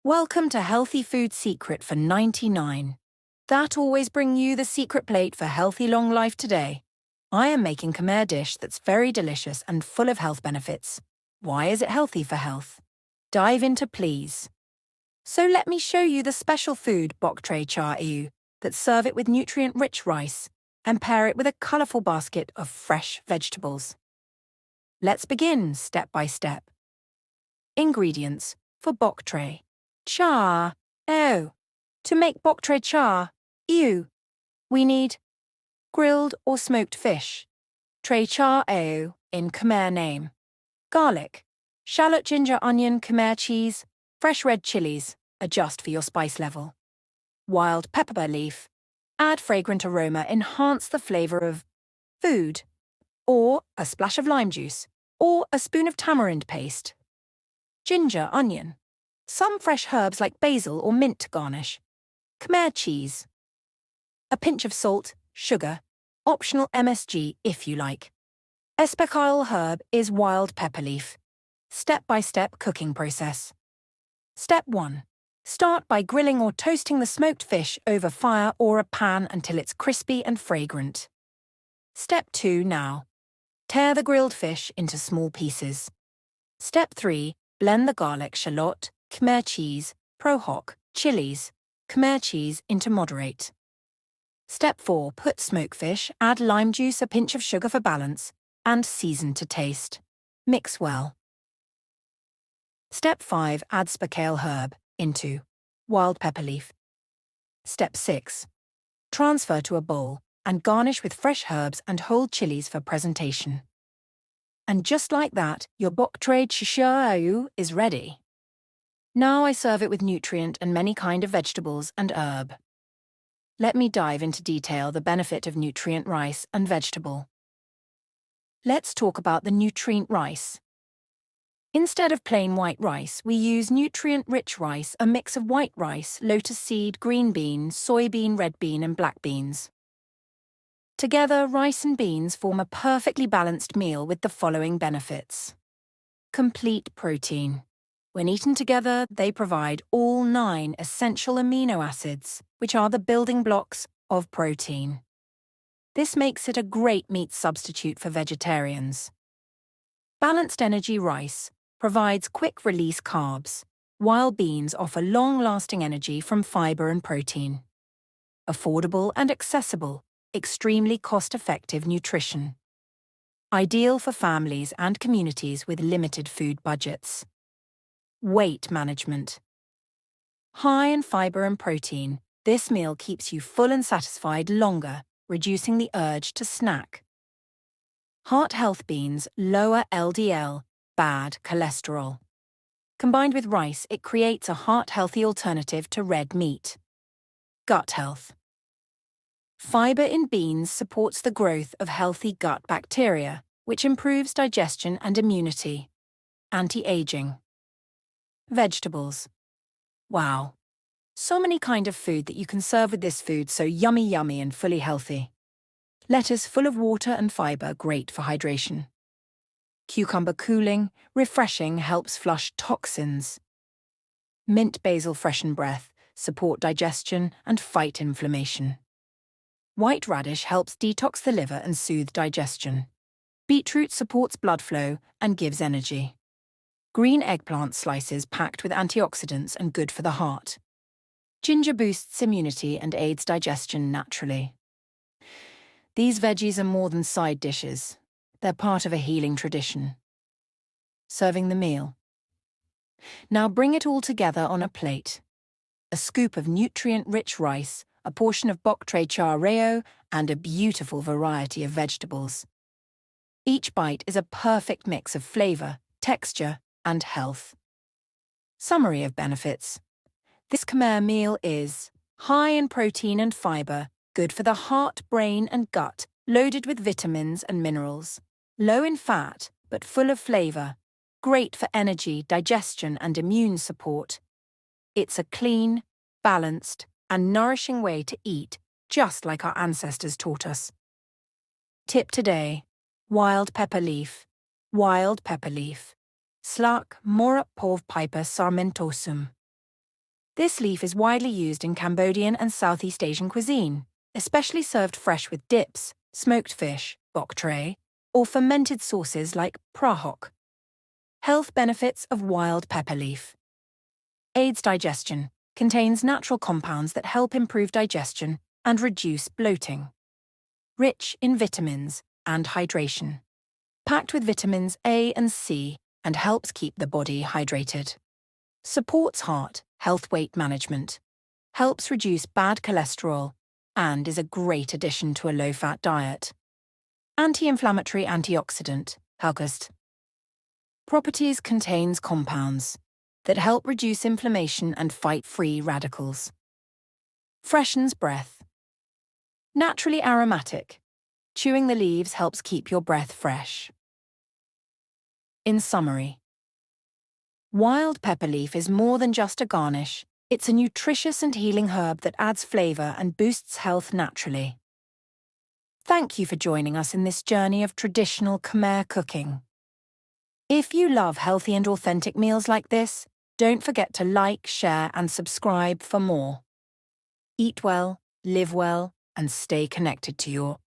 Welcome to Healthy Food Secret for 99. That always bring you the secret plate for healthy long life today. I am making Khmer dish that's very delicious and full of health benefits. Why is it healthy for health? Dive into please. So let me show you the special food bok tray cha ew that serve it with nutrient-rich rice and pair it with a colourful basket of fresh vegetables. Let's begin step by step. Ingredients for bok tray. Cha ew. To make bok tray cha ew, we need grilled or smoked fish, tray cha ew in Khmer name, garlic, shallot, ginger, onion, Khmer cheese, fresh red chilies, adjust for your spice level, wild pepper leaf, add fragrant aroma, enhance the flavour of food, or a splash of lime juice, or a spoon of tamarind paste, ginger, onion, some fresh herbs like basil or mint to garnish, Khmer cheese, a pinch of salt, sugar, optional MSG if you like. Especial herb is wild pepper leaf. Step-by-step cooking process. Step 1. Start by grilling or toasting the smoked fish over fire or a pan until it's crispy and fragrant. Step 2 now. Tear the grilled fish into small pieces. Step 3. Blend the garlic, shallot, Khmer cheese, prohok, chilies, Khmer cheese into moderate. Step 4. Put smoked fish, add lime juice, a pinch of sugar for balance, and season to taste. Mix well. Step 5. Add specale herb into wild pepper leaf. Step 6. Transfer to a bowl and garnish with fresh herbs and whole chilies for presentation. And just like that, your bok tray cha ew is ready. Now I serve it with nutrient and many kind of vegetables and herb. Let me dive into detail the benefit of nutrient rice and vegetable. Let's talk about the nutrient rice. Instead of plain white rice, we use nutrient-rich rice, a mix of white rice, lotus seed, green bean, soybean, red bean, and black beans. Together, rice and beans form a perfectly balanced meal with the following benefits. Complete protein. When eaten together, they provide all 9 essential amino acids, which are the building blocks of protein. This makes it a great meat substitute for vegetarians. Balanced energy rice provides quick-release carbs, while beans offer long-lasting energy from fiber and protein. Affordable and accessible, extremely cost-effective nutrition. Ideal for families and communities with limited food budgets. Weight management. High in fiber and protein, this meal keeps you full and satisfied longer, reducing the urge to snack. Heart health beans lower LDL, bad cholesterol. Combined with rice, it creates a heart-healthy alternative to red meat. Gut health. Fiber in beans supports the growth of healthy gut bacteria, which improves digestion and immunity. Anti-aging. Vegetables. Wow. So many kind of food that you can serve with this food, so yummy and fully healthy. Lettuce full of water and fiber, great for hydration. Cucumber cooling, refreshing, helps flush toxins. Mint basil freshen breath, support digestion and fight inflammation. White radish helps detox the liver and soothe digestion. Beetroot supports blood flow and gives energy. Green eggplant slices packed with antioxidants and good for the heart. Ginger boosts immunity and aids digestion naturally. These veggies are more than side dishes. They're part of a healing tradition. Serving the meal. Now bring it all together on a plate. A scoop of nutrient-rich rice, a portion of bok tray cha ew, and a beautiful variety of vegetables. Each bite is a perfect mix of flavor, texture, and health. Summary of benefits. This Khmer meal is high in protein and fiber, good for the heart, brain, and gut, loaded with vitamins and minerals. Low in fat, but full of flavor. Great for energy, digestion, and immune support. It's a clean, balanced, and nourishing way to eat, just like our ancestors taught us. Tip today: wild pepper leaf. Wild pepper leaf. Slak morup pov piper sarmentosum. This leaf is widely used in Cambodian and Southeast Asian cuisine, especially served fresh with dips, smoked fish, bok tray, or fermented sauces like prahok. Health benefits of wild pepper leaf. Aids digestion, contains natural compounds that help improve digestion and reduce bloating. Rich in vitamins and hydration. Packed with vitamins A and C and helps keep the body hydrated. Supports heart, health, weight management. Helps reduce bad cholesterol and is a great addition to a low-fat diet. Anti-inflammatory antioxidant, Helgust. Properties contains compounds that help reduce inflammation and fight free radicals. Freshens breath. Naturally aromatic. Chewing the leaves helps keep your breath fresh. In summary, wild pepper leaf is more than just a garnish. It's a nutritious and healing herb that adds flavor and boosts health naturally. Thank you for joining us in this journey of traditional Khmer cooking. If you love healthy and authentic meals like this, don't forget to like, share, and subscribe for more. Eat well, live well, and stay connected to your